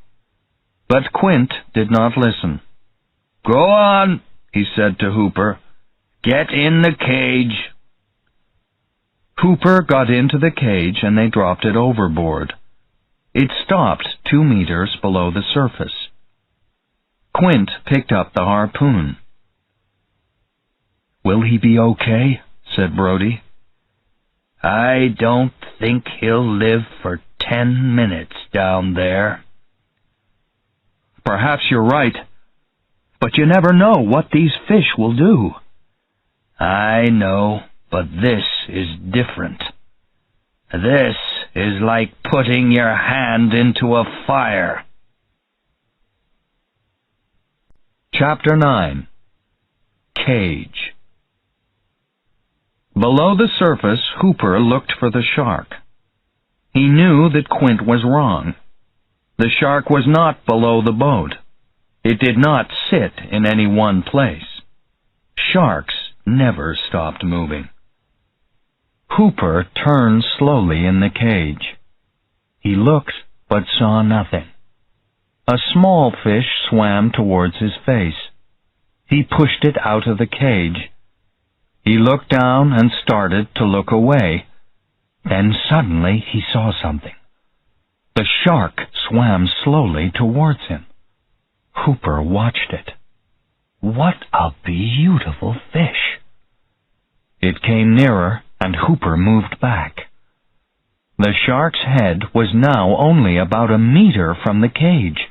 But Quint did not listen. "Go on," he said to Hooper. "Get in the cage." Hooper got into the cage and they dropped it overboard. It stopped 2 meters below the surface. Quint picked up the harpoon. "Will he be okay?" said Brody. "I don't think he'll live for 10 minutes down there." "Perhaps you're right, but you never know what these fish will do." "I know, but this is different. This is like putting your hand into a fire." Chapter 9. Cage. Below the surface, Hooper looked for the shark. He knew that Quint was wrong. The shark was not below the boat. It did not sit in any one place. Sharks never stopped moving. Hooper turned slowly in the cage. He looked, but saw nothing. A small fish swam towards his face. He pushed it out of the cage. He looked down and started to look away. Then suddenly he saw something. The shark swam slowly towards him. Hooper watched it. What a beautiful fish! It came nearer, and Hooper moved back. The shark's head was now only about a meter from the cage.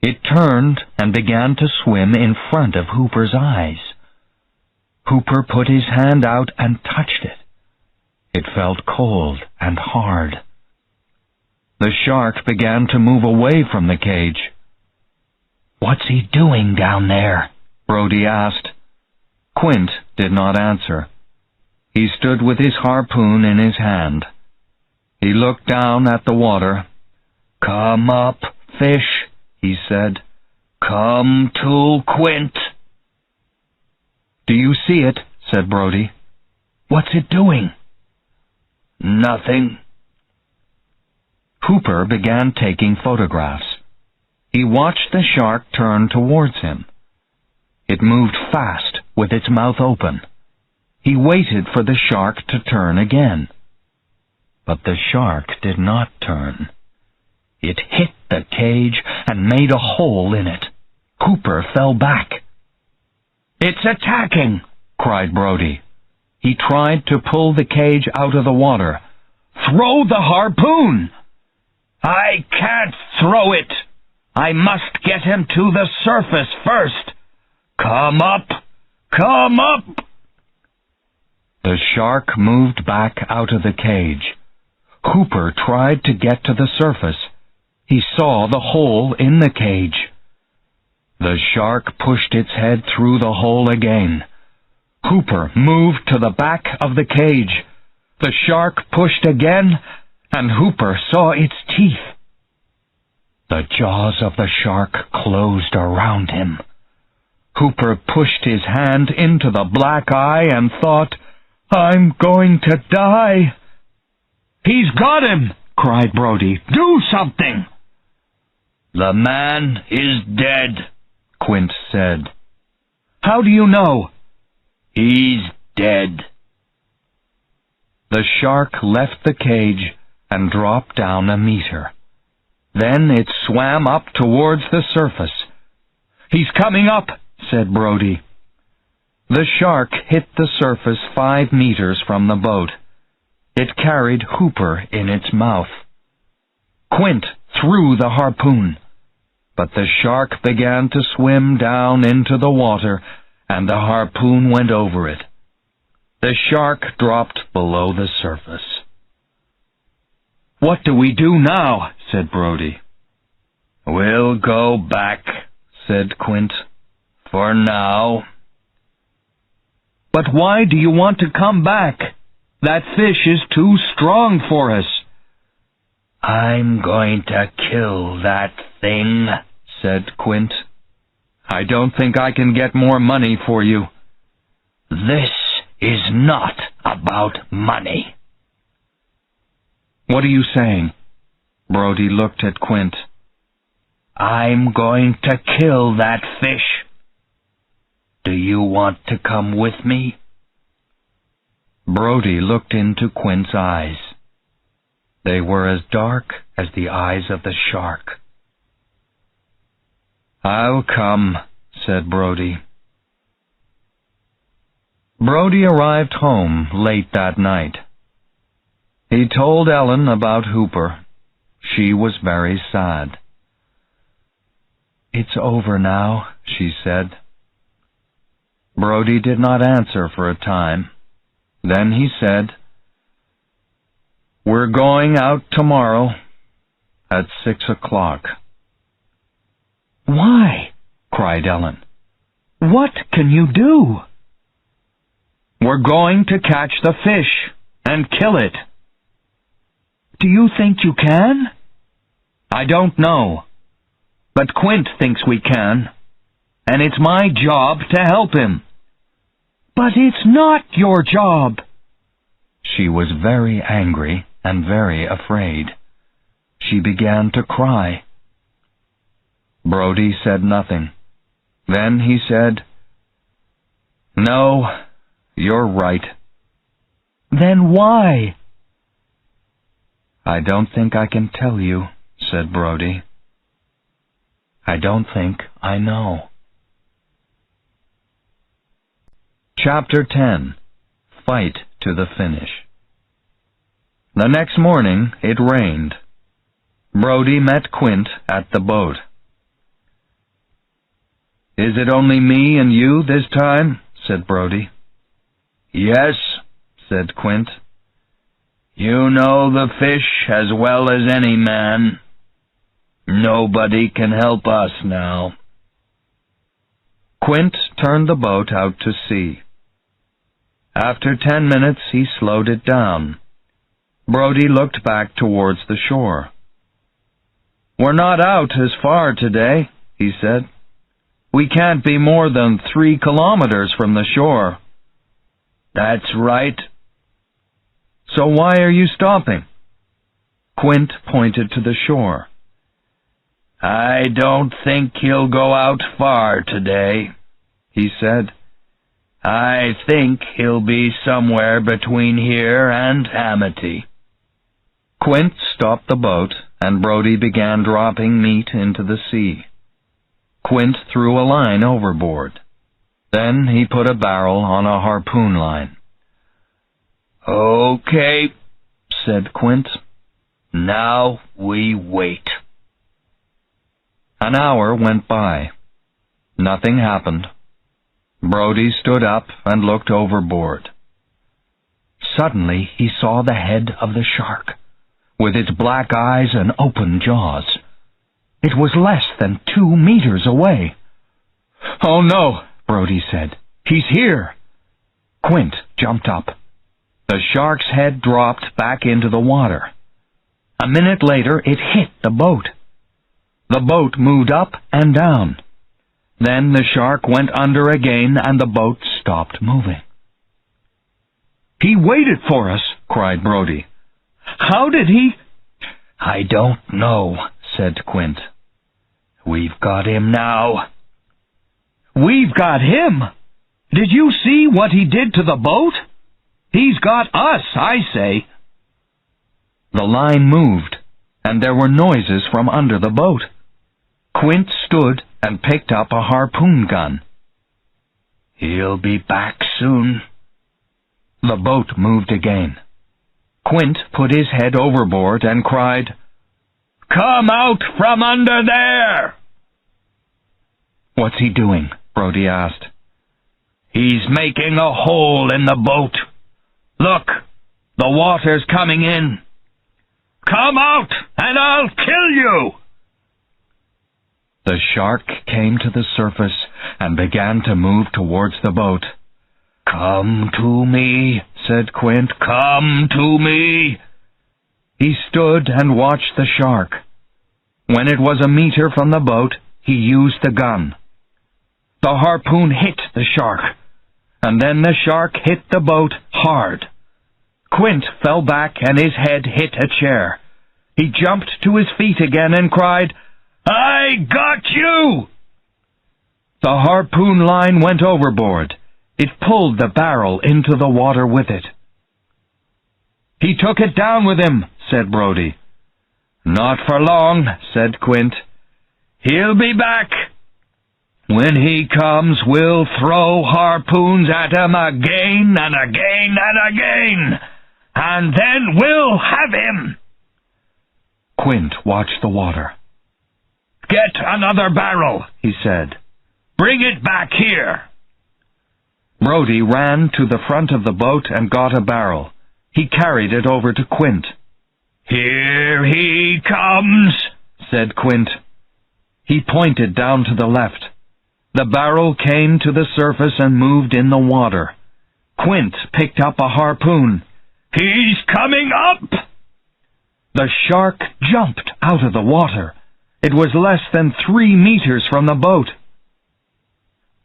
It turned and began to swim in front of Hooper's eyes. Hooper put his hand out and touched it. It felt cold and hard. The shark began to move away from the cage. "What's he doing down there?" Brody asked. Quint did not answer. He stood with his harpoon in his hand. He looked down at the water. "Come up, fish," he said. "Come to Quint." "Do you see it?" said Brody. "What's it doing?" "Nothing." Hooper began taking photographs. He watched the shark turn towards him. It moved fast, with its mouth open. He waited for the shark to turn again. But the shark did not turn. It hit the cage and made a hole in it. Hooper fell back. "It's attacking!" cried Brody. He tried to pull the cage out of the water. "Throw the harpoon!" "I can't throw it. I must get him to the surface first. Come up! Come up!" The shark moved back out of the cage. Hooper tried to get to the surface. He saw the hole in the cage. The shark pushed its head through the hole again. Hooper moved to the back of the cage. The shark pushed again, and Hooper saw its teeth. The jaws of the shark closed around him. Hooper pushed his hand into the black eye and thought, "I'm going to die." "He's got him!" cried Brody. "Do something!" "The man is dead," Quint said. "How do you know?" "He's dead." The shark left the cage and dropped down a meter. Then it swam up towards the surface. "He's coming up," said Brody. The shark hit the surface 5 meters from the boat. It carried Hooper in its mouth. Quint threw the harpoon, but the shark began to swim down into the water, and the harpoon went over it. The shark dropped below the surface. "What do we do now?" said Brody. "We'll go back," said Quint, "for now." "But why do you want to come back? That fish is too strong for us." "I'm going to kill that thing," said Quint. "I don't think I can get more money for you." "This is not about money." "What are you saying?" Brody looked at Quint. "I'm going to kill that fish. Do you want to come with me?" Brody looked into Quint's eyes. They were as dark as the eyes of the shark. "I'll come," said Brody. Brody arrived home late that night. He told Ellen about Hooper. She was very sad. "It's over now," she said. Brody did not answer for a time. Then he said, "We're going out tomorrow at 6 o'clock. "Why?" cried Ellen. "What can you do?" "We're going to catch the fish and kill it." "Do you think you can?" "I don't know. But Quint thinks we can, and it's my job to help him." "But it's not your job." She was very angry and very afraid. She began to cry. Brody said nothing. Then he said, "No, you're right." "Then why?" "I don't think I can tell you," said Brody. "I don't think I know." Chapter 10. Fight to the finish. The next morning it rained. Brody met Quint at the boat. "Is it only me and you this time?" said Brody. "Yes," said Quint. "You know the fish as well as any man. Nobody can help us now." Quint turned the boat out to sea. After 10 minutes he slowed it down. Brody looked back towards the shore. "We're not out as far today," he said. "We can't be more than 3 kilometers from the shore." "That's right." "So why are you stopping?" Quint pointed to the shore. "I don't think he'll go out far today," he said. "I think he'll be somewhere between here and Amity." Quint stopped the boat, and Brody began dropping meat into the sea. Quint threw a line overboard. Then he put a barrel on a harpoon line. "Okay," said Quint. "Now we wait." An hour went by. Nothing happened. Brody stood up and looked overboard. Suddenly he saw the head of the shark, with its black eyes and open jaws. It was less than 2 meters away. "Oh no," Brody said. "He's here." Quint jumped up. The shark's head dropped back into the water. A minute later it hit the boat. The boat moved up and down. Then the shark went under again and the boat stopped moving. "He waited for us," cried Brody. "How did he—" "I don't know," said Quint. "We've got him now." "We've got him? Did you see what he did to the boat? He's got us, I say." The line moved. and there were noises from under the boat. Quint stood and picked up a harpoon gun. "He'll be back soon." The boat moved again. Quint put his head overboard and cried, "Come out from under there!" "What's he doing?" Brody asked. "He's making a hole in the boat. Look, the water's coming in. Come out, and I'll kill you!" The shark came to the surface and began to move towards the boat. "Come to me," said Quint. "Come to me." He stood and watched the shark. When it was a meter from the boat, he used the gun. The harpoon hit the shark, and then the shark hit the boat hard. Quint fell back and his head hit a chair. He jumped to his feet again and cried, "I got you!" The harpoon line went overboard. It pulled the barrel into the water with it. "He took it down with him," said Brody. "Not for long," said Quint. "He'll be back. When he comes, we'll throw harpoons at him again and again and again, and then we'll have him." Quint watched the water. "Get another barrel," he said. "Bring it back here." Brody ran to the front of the boat and got a barrel. He carried it over to Quint. "Here he comes," said Quint. He pointed down to the left. The barrel came to the surface and moved in the water. Quint picked up a harpoon. "He's coming up!" The shark jumped out of the water. It was less than 3 meters from the boat.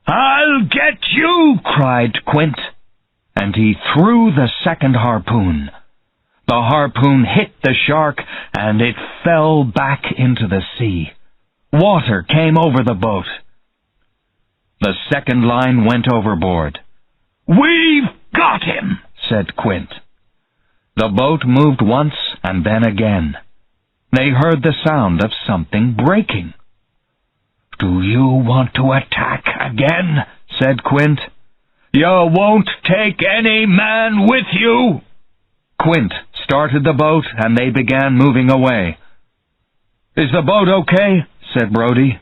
"I'll get you!" cried Quint, and he threw the second harpoon. The harpoon hit the shark, and it fell back into the sea. Water came over the boat. The second line went overboard. "We've got him," said Quint. The boat moved once and then again. They heard the sound of something breaking. "Do you want to attack again?" said Quint. "You won't take any man with you." Quint started the boat and they began moving away. "Is the boat okay?" said Brody.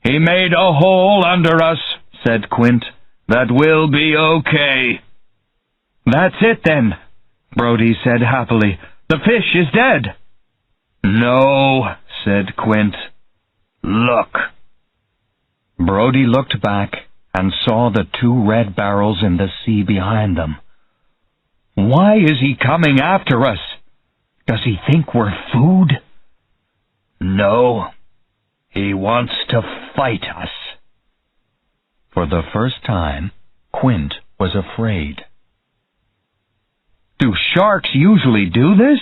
"He made a hole under us," said Quint. "That will be okay." "That's it then," Brody said happily. "The fish is dead." "No," said Quint. "Look." Brody looked back and saw the 2 red barrels in the sea behind them. "Why is he coming after us? Does he think we're food?" "No, he wants to fight us." For the first time, Quint was afraid. "Do sharks usually do this?"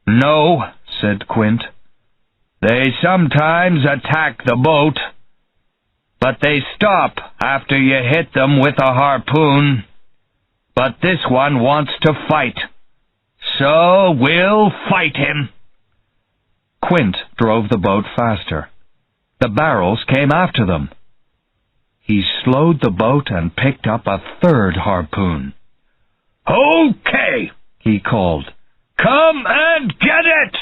"No," said Quint. "They sometimes attack the boat, but they stop after you hit them with a harpoon. But this one wants to fight, so we'll fight him." Quint drove the boat faster. The barrels came after them. He slowed the boat and picked up a 3rd harpoon. "Okay," he called. "Come and get it!"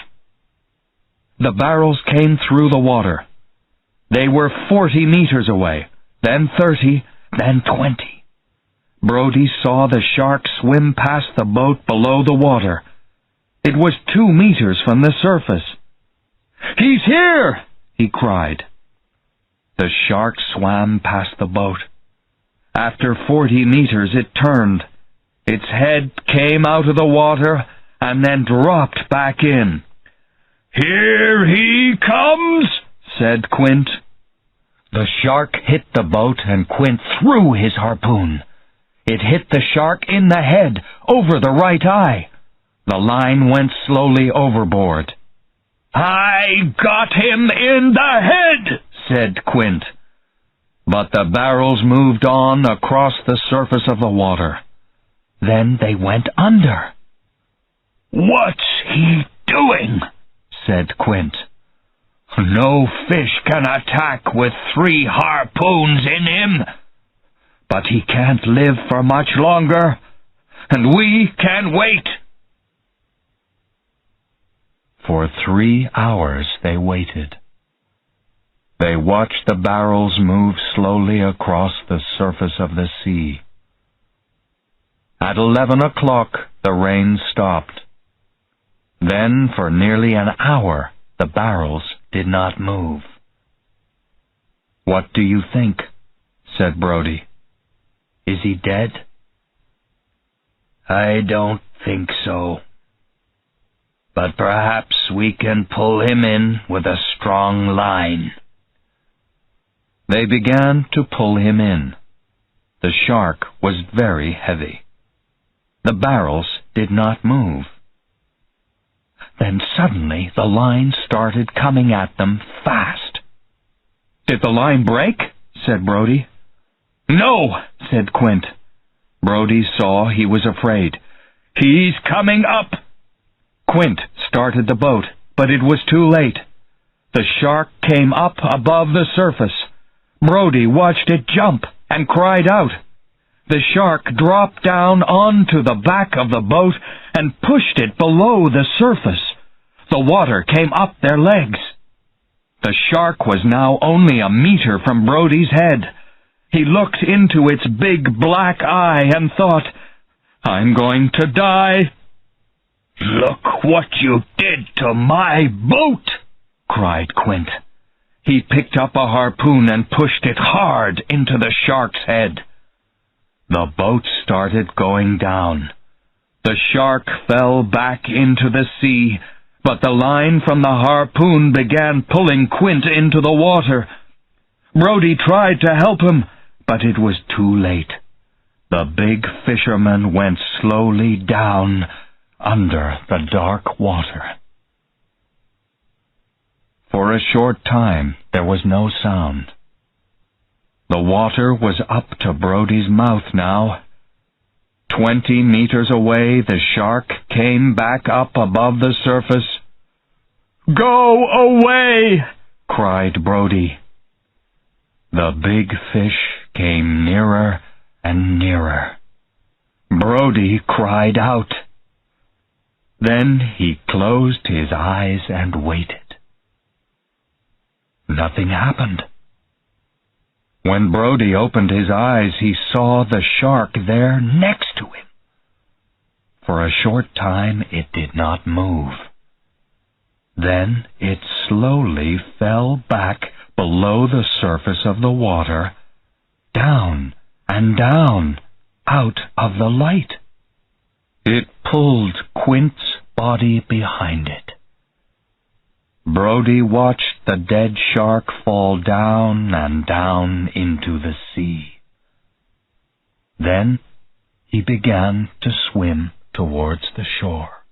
The barrels came through the water. They were 40 meters away, then 30, then 20. Brody saw the shark swim past the boat below the water. It was 2 meters from the surface. "He's here!" he cried. The shark swam past the boat. After 40 meters it turned. Its head came out of the water and then dropped back in. "Here he comes," said Quint. The shark hit the boat and Quint threw his harpoon. It hit the shark in the head, over the right eye. The line went slowly overboard. "I got him in the head," said Quint. But the barrels moved on across the surface of the water. Then they went under. "What's he doing?" said Quint. "No fish can attack with 3 harpoons in him. But he can't live for much longer, and we can wait." For 3 hours they waited. They watched the barrels move slowly across the surface of the sea. At 11 o'clock the rain stopped. Then for nearly an hour the barrels did not move. "What do you think?" said Brody. "Is he dead?" "I don't think so. But perhaps we can pull him in with a strong line." They began to pull him in. The shark was very heavy. The barrels did not move. Then suddenly the line started coming at them fast. "Did the line break?" said Brody. "No," said Quint. Brody saw he was afraid. "He's coming up." Quint started the boat, but it was too late. The shark came up above the surface. Brody watched it jump and cried out. The shark dropped down onto the back of the boat and pushed it below the surface. The water came up their legs. The shark was now only a meter from Brody's head. He looked into its big black eye and thought, "I'm going to die." "Look what you did to my boat!" cried Quint. He picked up a harpoon and pushed it hard into the shark's head. The boat started going down. The shark fell back into the sea, but the line from the harpoon began pulling Quint into the water. Brody tried to help him, but it was too late. The big fisherman went slowly down under the dark water. For a short time there was no sound. The water was up to Brody's mouth now. 20 meters away the shark came back up above the surface. "Go away!" cried Brody. The big fish came nearer and nearer. Brody cried out. Then he closed his eyes and waited. Nothing happened. When Brody opened his eyes, he saw the shark there next to him. For a short time it did not move. Then it slowly fell back below the surface of the water, down and down, out of the light. It pulled Quint's body behind it. Brody watched the dead shark fall down and down into the sea. Then he began to swim towards the shore.